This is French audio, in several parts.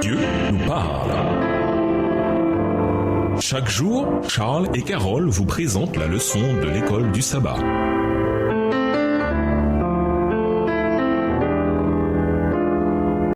Dieu nous parle. Chaque jour, Charles et Carole vous présentent la leçon de l'école du sabbat.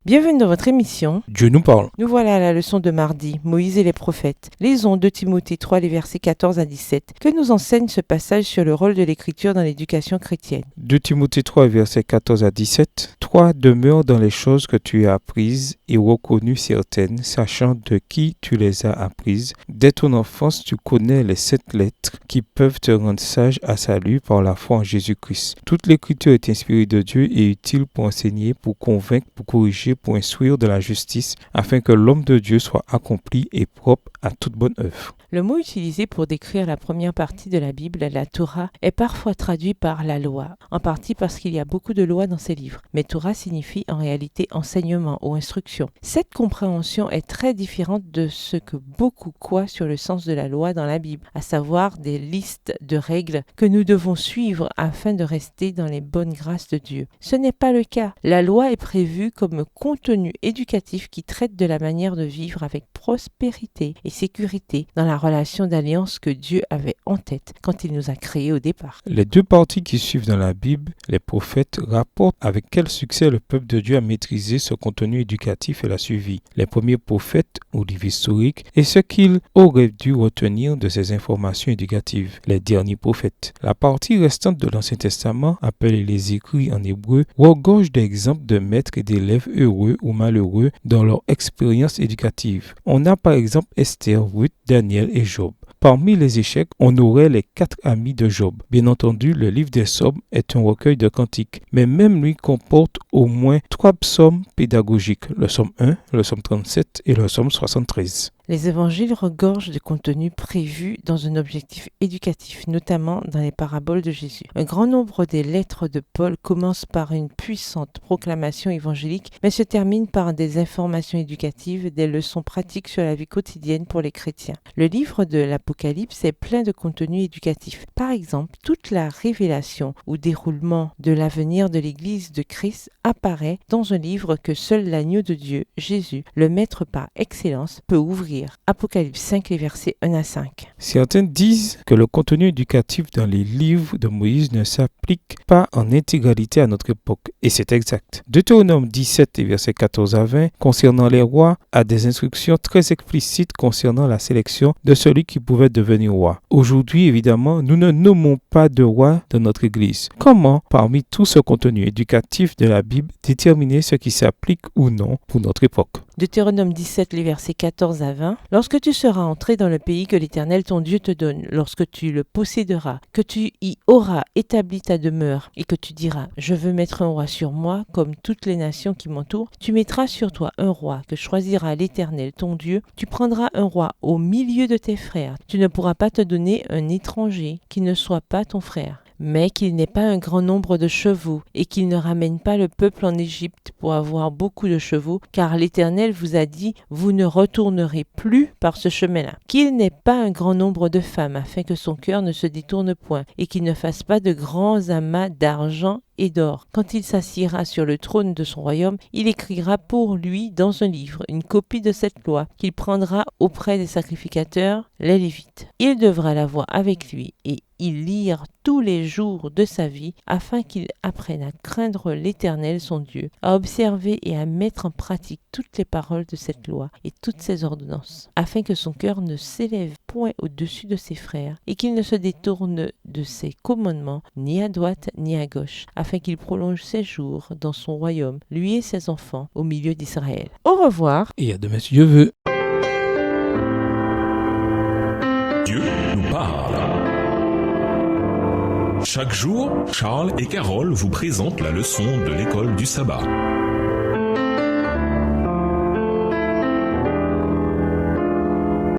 Bienvenue dans votre émission Dieu nous parle. Nous voilà à la leçon de mardi, Moïse et les prophètes. Lisons 2 Timothée 3, les versets 14 à 17, que nous enseigne ce passage sur le rôle de l'écriture dans l'éducation chrétienne. 2 Timothée 3, versets 14 à 17. Toi, demeure dans les choses que tu as apprises et reconnues certaines, sachant de qui tu les as apprises. Dès ton enfance, tu connais les 7 lettres qui peuvent te rendre sage à salut par la foi en Jésus-Christ. Toute l'écriture est inspirée de Dieu et utile pour enseigner, pour convaincre, pour corriger, pour instruire de la justice, afin que l'homme de Dieu soit accompli et propre à toute bonne œuvre. Le mot utilisé pour décrire la première partie de la Bible, la Torah, est parfois traduit par la loi, en partie parce qu'il y a beaucoup de lois dans ces livres. Mais Torah signifie en réalité enseignement ou instruction. Cette compréhension est très différente de ce que beaucoup croient sur le sens de la loi dans la Bible, à savoir des listes de règles que nous devons suivre afin de rester dans les bonnes grâces de Dieu. Ce n'est pas le cas. La loi est prévue comme contenu éducatif qui traite de la manière de vivre avec prospérité et sécurité dans la relation d'alliance que Dieu avait en tête quand il nous a créés au départ. Les 2 parties qui suivent dans la Bible, les prophètes, rapportent avec quel succès le peuple de Dieu a maîtrisé ce contenu éducatif et l'a suivi. Les premiers prophètes, ou livres historiques, et ce qu'ils auraient dû retenir de ces informations éducatives. Les derniers prophètes. La partie restante de l'Ancien Testament, appelée les écrits en hébreu, regorge d'exemples de maîtres et d'élèves heureux ou malheureux dans leur expérience éducative. On a par exemple Esther, Ruth, Daniel et Job. Parmi les échecs, on aurait les 4 amis de Job. Bien entendu, le livre des psaumes est un recueil de cantiques, mais même lui comporte au moins 3 psaumes pédagogiques, le psaume 1, le psaume 37 et le psaume 73. Les évangiles regorgent de contenus prévus dans un objectif éducatif, notamment dans les paraboles de Jésus. Un grand nombre des lettres de Paul commencent par une puissante proclamation évangélique, mais se terminent par des informations éducatives, des leçons pratiques sur la vie quotidienne pour les chrétiens. Le livre de l'Apocalypse est plein de contenus éducatifs. Par exemple, toute la révélation ou déroulement de l'avenir de l'Église de Christ apparaît dans un livre que seul l'agneau de Dieu, Jésus, le maître par excellence, peut ouvrir. Apocalypse 5, les versets 1 à 5. Certains disent que le contenu éducatif dans les livres de Moïse ne s'applique pas en intégralité à notre époque, et c'est exact. Deutéronome 17, les versets 14 à 20, concernant les rois, a des instructions très explicites concernant la sélection de celui qui pouvait devenir roi. Aujourd'hui, évidemment, nous ne nommons pas de roi dans notre Église. Comment, parmi tout ce contenu éducatif de la Bible, déterminer ce qui s'applique ou non pour notre époque? Deutéronome 17, les versets 14 à 20. Lorsque tu seras entré dans le pays que l'Éternel ton Dieu te donne, lorsque tu le posséderas, que tu y auras établi ta demeure, et que tu diras, je veux mettre un roi sur moi, comme toutes les nations qui m'entourent, tu mettras sur toi un roi que choisira l'Éternel ton Dieu, tu prendras un roi au milieu de tes frères. Tu ne pourras pas te donner un étranger qui ne soit pas ton frère, mais qu'il n'ait pas un grand nombre de chevaux, et qu'il ne ramène pas le peuple en Égypte pour avoir beaucoup de chevaux, car l'Éternel vous a dit, vous ne retournerez plus par ce chemin-là. Qu'il n'ait pas un grand nombre de femmes, afin que son cœur ne se détourne point, et qu'il ne fasse pas de grands amas d'argent et d'or. Quand il s'assiera sur le trône de son royaume, il écrira pour lui dans un livre une copie de cette loi qu'il prendra auprès des sacrificateurs, les Lévites. Il devra l'avoir avec lui et y lire tous les jours de sa vie afin qu'il apprenne à craindre l'Éternel son Dieu, à observer et à mettre en pratique toutes les paroles de cette loi et toutes ses ordonnances, afin que son cœur ne s'élève point au-dessus de ses frères et qu'il ne se détourne de ses commandements ni à droite ni à gauche, afin qu'il prolonge ses jours dans son royaume, lui et ses enfants, au milieu d'Israël. Au revoir. Et à demain si Dieu veut. Dieu nous parle. Chaque jour, Charles et Carole vous présentent la leçon de l'école du sabbat.